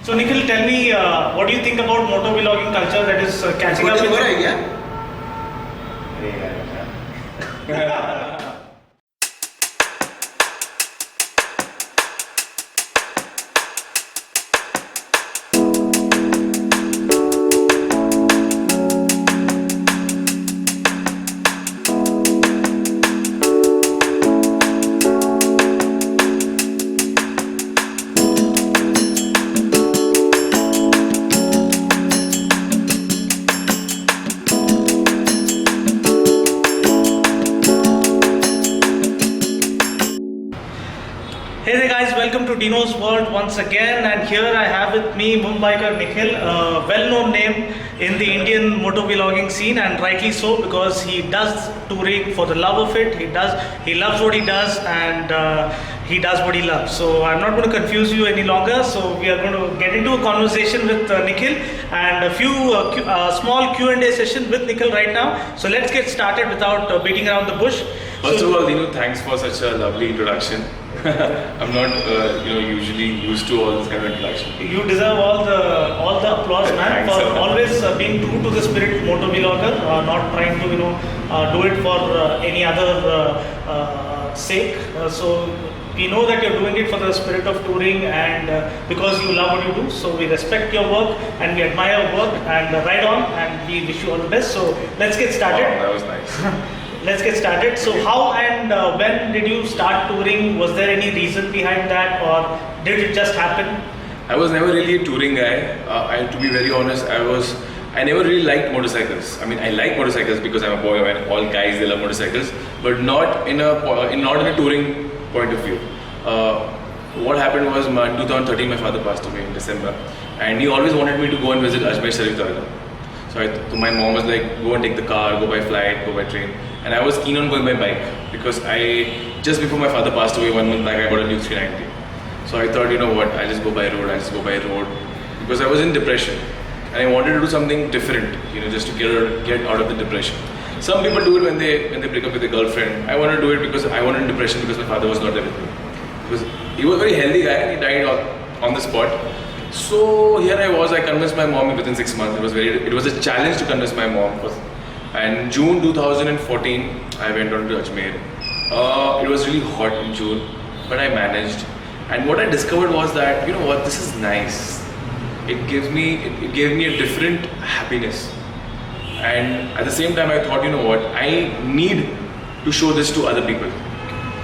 So Nikhil, tell me, what do you think about motovlogging culture that is catching up with Hey there guys, welcome to Dinos World once again, and here I have with me Mumbiker Nikhil, a well-known name in the Indian motovlogging scene, and rightly so, because he does touring for the love of it. He loves what he does, and he does what he loves. So I'm not going to confuse you any longer. So we are going to get into a conversation with Nikhil and a few small Q&A session with Nikhil right now. So let's get started without beating around the bush. First of all, Dino, thanks for such a lovely introduction. I'm not, usually used to all this kind of introduction. You deserve all the applause, man, for always being true to the spirit motovlogger, not trying to, do it for any other sake. So we know that you're doing it for the spirit of touring and because you love what you do. So we respect your work and we admire your work, and right on, and we wish you all the best. So let's get started. Wow, that was nice. Let's get started. So how and when did you start touring? Was there any reason behind that, or did it just happen? I was never really a touring guy. To be very honest, I never really liked motorcycles. I mean, I like motorcycles because I'm a boy and all guys, they love motorcycles, but not in a touring point of view. What happened was in 2013 my father passed away in December, and he always wanted me to go and visit Ajmer Sharif Dargah. So my mom was like, go and take the car, go by flight, go by train. And I was keen on going by bike because just before my father passed away 1 month back, I got a new 390. So I thought, you know what, I'll just go by road, because I was in depression and I wanted to do something different, just to get out of the depression. Some people do it when they break up with a girlfriend. I wanted to do it because I wanted depression because my father was not there with me. Because he was a very healthy guy and he died on the spot. So here I convinced my mom within 6 months. It was a challenge to convince my mom. And June 2014, I went on to Ajmer. It was really hot in June, but I managed. And what I discovered was that, this is nice. It gave me a different happiness. And at the same time, I thought, I need to show this to other people.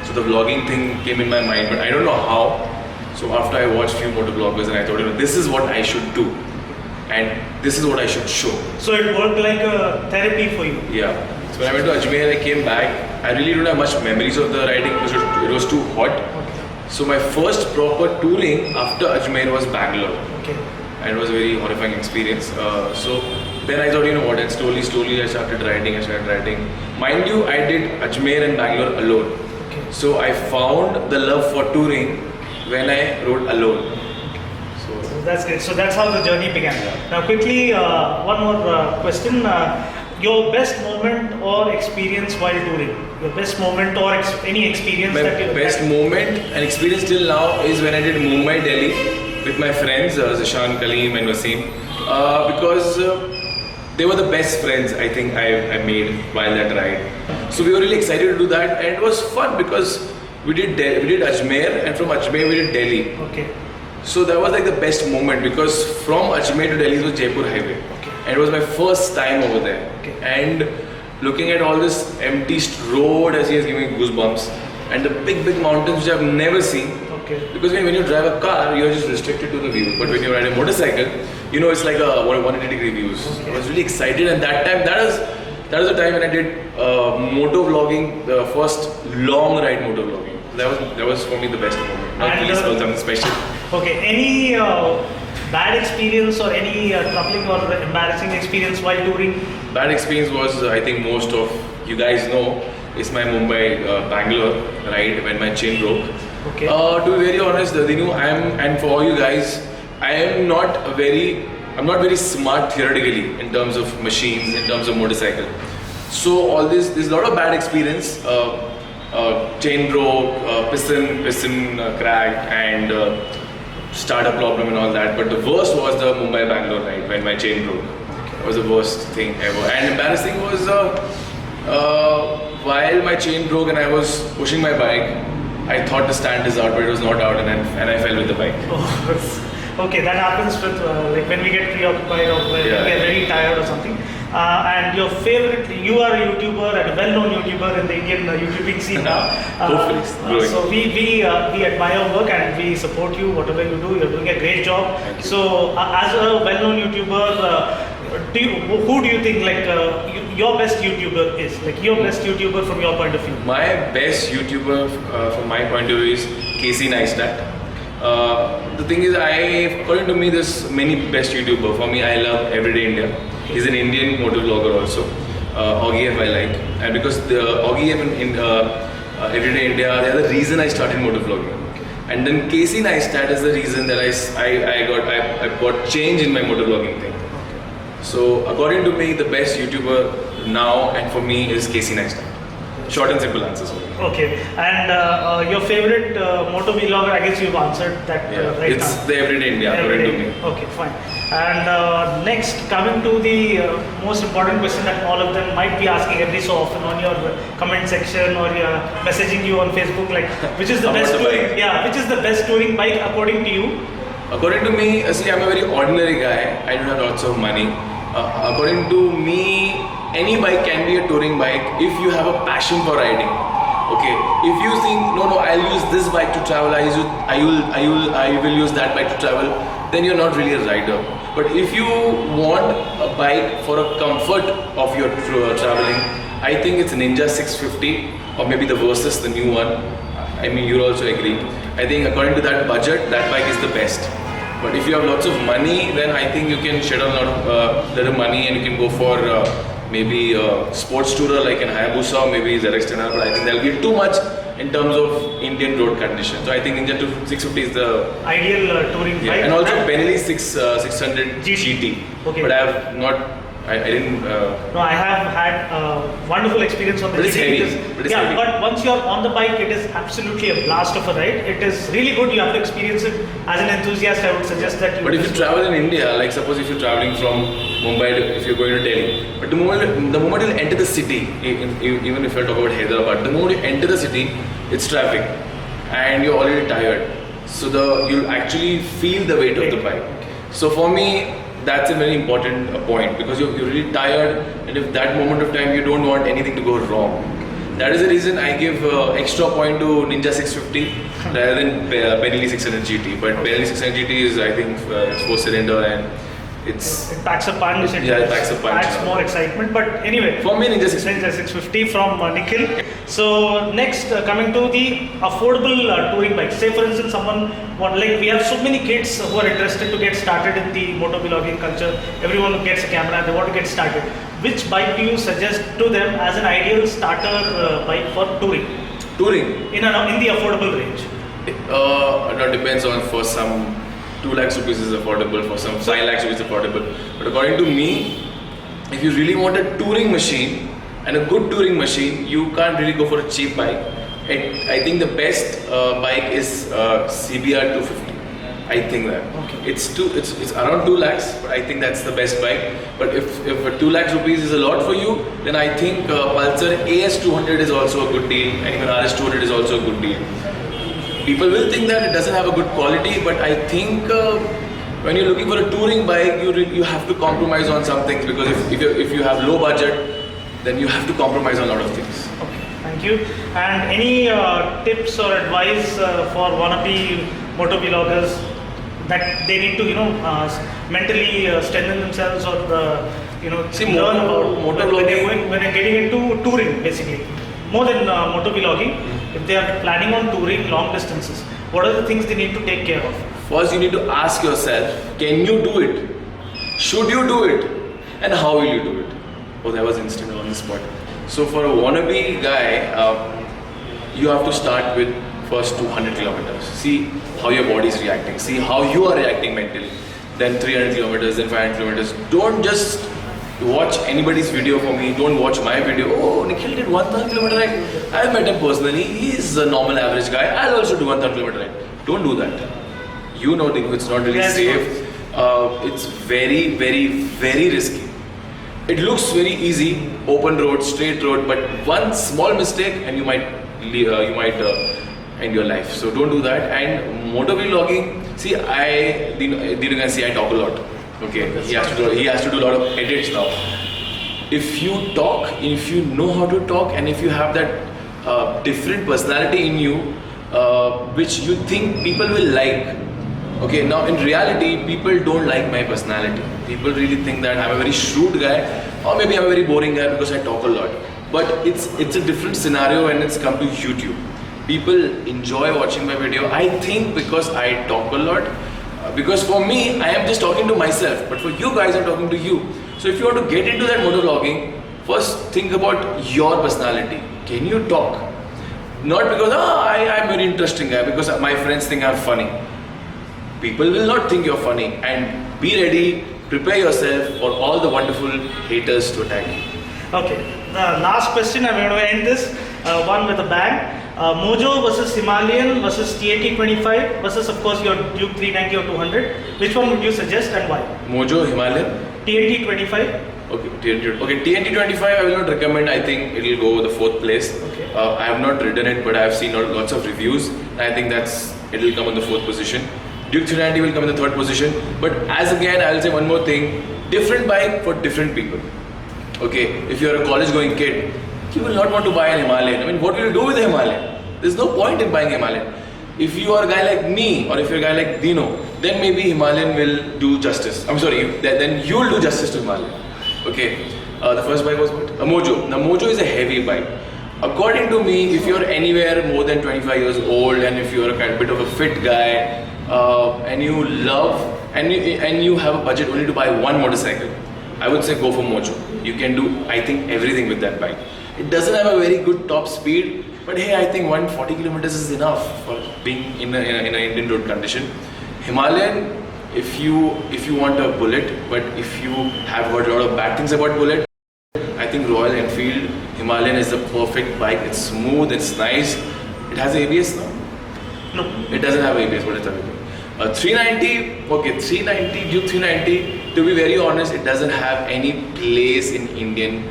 So the vlogging thing came in my mind, but I don't know how. So after I watched few motovloggers, and I thought, this is what I should do. And this is what I should show. So it worked like a therapy for you? Yeah. So when I went to Ajmer, I came back. I really don't have much memories of the riding because it was too hot. Okay. So my first proper touring after Ajmer was Bangalore. Okay. And it was a very horrifying experience. So then I thought, and slowly I started riding. Mind you, I did Ajmer and Bangalore alone. Okay. So I found the love for touring when I rode alone. That's great. So that's how the journey began. Yeah. Now quickly, one more question. Your best moment or experience while touring? Your best moment or any experience that you had? Best moment and experience till now is when I did Mumbai, Delhi with my friends, Zishan, Kaleem and Wasim. Because they were the best friends I think I made while that ride. So we were really excited to do that, and it was fun because we did Ajmer, and from Ajmer we did Delhi. Okay. So that was like the best moment because from Ajmer to Delhi was Jaipur highway. Okay. And it was my first time over there. Okay. And looking at all this empty road as he is giving me goosebumps, and the big mountains which I've never seen. Okay. Because when you drive a car, you're just restricted to the view. But when you ride a motorcycle, it's like a 180-degree views. Okay. I was really excited, and that was the time when I did motovlogging, the first long ride motovlogging. That was for me the best moment. Not really something special. Okay, any bad experience or any troubling or embarrassing experience while touring? Bad experience was, I think most of you guys know, is my Mumbai Bangalore ride when my chain broke. Okay. To be very honest, Dinu, and for all you guys, I'm not very smart theoretically in terms of machines, in terms of motorcycle. So all there's a lot of bad experience. Chain broke, piston cracked, and startup problem and all that. But the worst was the Mumbai-Bangalore ride when my chain broke. It was the worst thing ever. And embarrassing was while my chain broke and I was pushing my bike, I thought the stand is out, but it was not out, and I fell with the bike. Oh, okay, that happens with like when we get preoccupied or when we are very tired or something. And your favorite, you are a YouTuber and a well-known YouTuber in the Indian YouTubing scene now. Hopefully, so we admire your work and we support you, whatever you do. You're doing a great job. Thank you. So as a well-known YouTuber, who do you think like your best YouTuber is? Like your best YouTuber from your point of view? My best YouTuber from my point of view is Casey Neistat. The thing is, according to me, there's many best YouTuber. For me, I love Everyday India. He's an Indian motovlogger also. Ogiev I like, and because the Ogiev in Everyday India, they're the reason I started motovlogging. And then Casey Neistat is the reason that I got change in my motovlogging thing. So according to me, the best YouTuber now and for me is Casey Neistat. Short and simple answers. Okay, and your favorite moto vlogger, I guess you've answered that right it's now. The Everyday India, according to me. Okay, fine. And next, coming to the most important question that all of them might be asking every so often on your comment section or messaging you on Facebook, like which is the best touring? Yeah, which is the best touring bike according to you? According to me, see, I'm a very ordinary guy. I don't have lots of money. According to me, any bike can be a touring bike if you have a passion for riding. Okay, if you think no, I'll use this bike to travel, I will use that bike to travel, then you're not really a rider. But if you want a bike for a comfort of your traveling, I think it's Ninja 650 or maybe the Versus, the new one. I mean, you'll also agree. I think according to that budget, that bike is the best. But if you have lots of money, then I think you can shed a lot of little money and you can go for maybe a sports tourer like an Hayabusa or maybe ZX-10R. But I think that'll be too much in terms of Indian road conditions. So I think Ninja 650 is the ideal touring bike. And also Benelli 600 GT. Okay. But I have not. I didn't. No, I have had a wonderful experience on the But it's GT. heavy. Yeah, but once you're on the bike, it is absolutely a blast of a ride. It is really good. You have to experience it. As an enthusiast, I would suggest that you. But if you travel in India, like suppose if you're traveling from Mumbai, if you're going to Delhi, but the moment you enter the city, even if you're talking about Hyderabad, the moment you enter the city, it's traffic, and you're already tired. So you'll actually feel the weight of the bike. So for me, that's a very important point because you're really tired, and if that moment of time you don't want anything to go wrong, that is the reason I give extra point to Ninja 650 rather than Benelli 600 GT. But Benelli 600 GT is, I think, it's 4-cylinder and it packs a punch. It packs a punch. Adds more excitement. But anyway, for me, Ninja 650 from Nikhil. So next, coming to the affordable touring bikes. Say for instance, we have so many kids who are interested to get started in the motovlogging culture. Everyone gets a camera, they want to get started. Which bike do you suggest to them as an ideal starter bike for touring? Touring In the affordable range. It depends on, for some 2 lakhs rupees is affordable, for some 5 lakhs rupees is affordable. But according to me, if you really want a touring machine and a good touring machine, you can't really go for a cheap bike. I think the best bike is CBR 250. I think that. Okay. It's around 2 lakhs, but I think that's the best bike. But if 2 lakhs rupees is a lot for you, then I think Pulsar AS 200 is also a good deal, and even RS 200 is also a good deal. People will think that it doesn't have a good quality, but I think when you're looking for a touring bike, you have to compromise on some things, because if you have low budget, then you have to compromise on a lot of things. Okay, thank you. And any tips or advice for wannabe motovloggers that they need to mentally strengthen themselves or learn about motovlogging when they're getting into touring, basically more than motovlogging? If they are planning on touring long distances, what are the things they need to take care of? First, you need to ask yourself, can you do it? Should you do it? And how will you do it? Oh, that was instant on the spot. So for a wannabe guy, you have to start with first 200 kilometers. See how your body is reacting. See how you are reacting mentally. Then 300 kilometers, then 500 kilometers. Don't just watch anybody's video for me. Don't watch my video. Oh, Nikhil did 1,000 kilometer ride. I met him personally. He's a normal average guy. I'll also do 1,000 kilometer ride. Don't do that. you know, Dino, it's not really Yes, safe. It's very, very, very risky. It looks very easy, open road, straight road, but one small mistake and you might end your life. So don't do that. And motor vlogging, see, Dino can see I talk a lot. Okay, he has to do a lot of edits now. If you talk, if you know how to talk, and if you have that different personality in you, which you think people will like. Okay, now in reality, people don't like my personality. People really think that I'm a very shrewd guy, or maybe I'm a very boring guy because I talk a lot. But it's a different scenario when it's come to YouTube. People enjoy watching my video, I think, because I talk a lot. Because for me, I am just talking to myself, but for you guys, I'm talking to you. So if you want to get into that motor vlogging, first think about your personality. Can you talk? Not because I'm a very interesting guy, because my friends think I'm funny. People will not think you're funny, and be ready, prepare yourself for all the wonderful haters to attack you. Okay, the last question, I'm going to end this one with a bang. Mojo versus Himalayan versus TNT25 versus, of course, your Duke 390 or 200. Which one would you suggest and why? Mojo, Himalayan? TNT25. Okay, TNT25 I will not recommend. I think it will go the 4th place. Okay. I have not ridden it, but I have seen lots of reviews. And I think it will come on the 4th position. Duke 390 will come in the 3rd position. But as again, I will say one more thing. Different bike for different people. Okay, if you are a college going kid, you will not want to buy an Himalayan. I mean, what will you do with a Himalayan? There's no point in buying a Himalayan. If you are a guy like me, or if you're a guy like Dino, then maybe Himalayan will do justice. I'm sorry, then you will do justice to Himalayan. Okay, the first bike was what? A Mojo. Now Mojo is a heavy bike. According to me, if you're anywhere more than 25 years old, and if you're a bit of a fit guy, and you love, and you have a budget only to buy one motorcycle, I would say go for Mojo. You can do, I think, everything with that bike. It doesn't have a very good top speed, but hey, I think 140 kilometers is enough for being in an Indian road condition. Himalayan, if you want a bullet, but if you have heard a lot of bad things about bullet, I think Royal Enfield Himalayan is the perfect bike. It's smooth, it's nice. It has ABS now? No. It doesn't have ABS, but it's available. 390, okay, 390, Duke 390, to be very honest, it doesn't have any place in Indian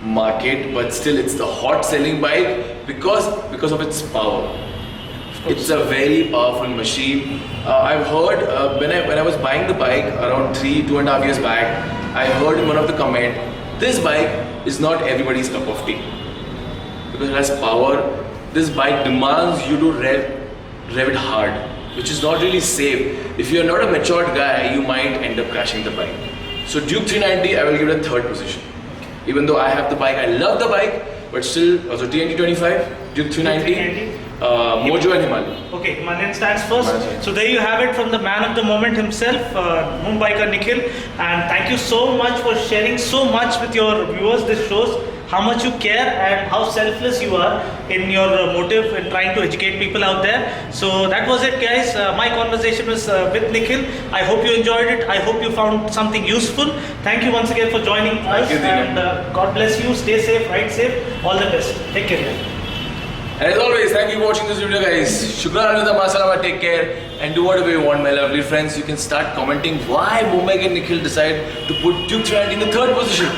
market, but still it's the hot selling bike because of its power. It's a very powerful machine. I've heard when I was buying the bike around 2.5 years back, I heard in one of the comment, this bike is not everybody's cup of tea because it has power. This bike demands you to rev it hard, which is not really safe. If you are not a matured guy, you might end up crashing the bike. So Duke 390, I will give it a 3rd position. Even though I have the bike, I love the bike, but still, also TNT 25, Duke 390, Mojo and Himalayan. Okay, Himalayan stands first. So there you have it from the man of the moment himself, Mumbiker Nikhil. And thank you so much for sharing so much with your viewers. This shows how much you care and how selfless you are in your motive in trying to educate people out there. So that was it, guys. My conversation was with Nikhil. I hope you enjoyed it. I hope you found something useful. Thank you once again for joining us. And God bless you. Stay safe, ride safe. All the best. Take care. And as always, thank you for watching this video, guys. Shukran alaikum, masalama, take care and do whatever you want, my lovely friends. You can start commenting why Mumbiker Nikhil decided to put Duke 390 in the 3rd position.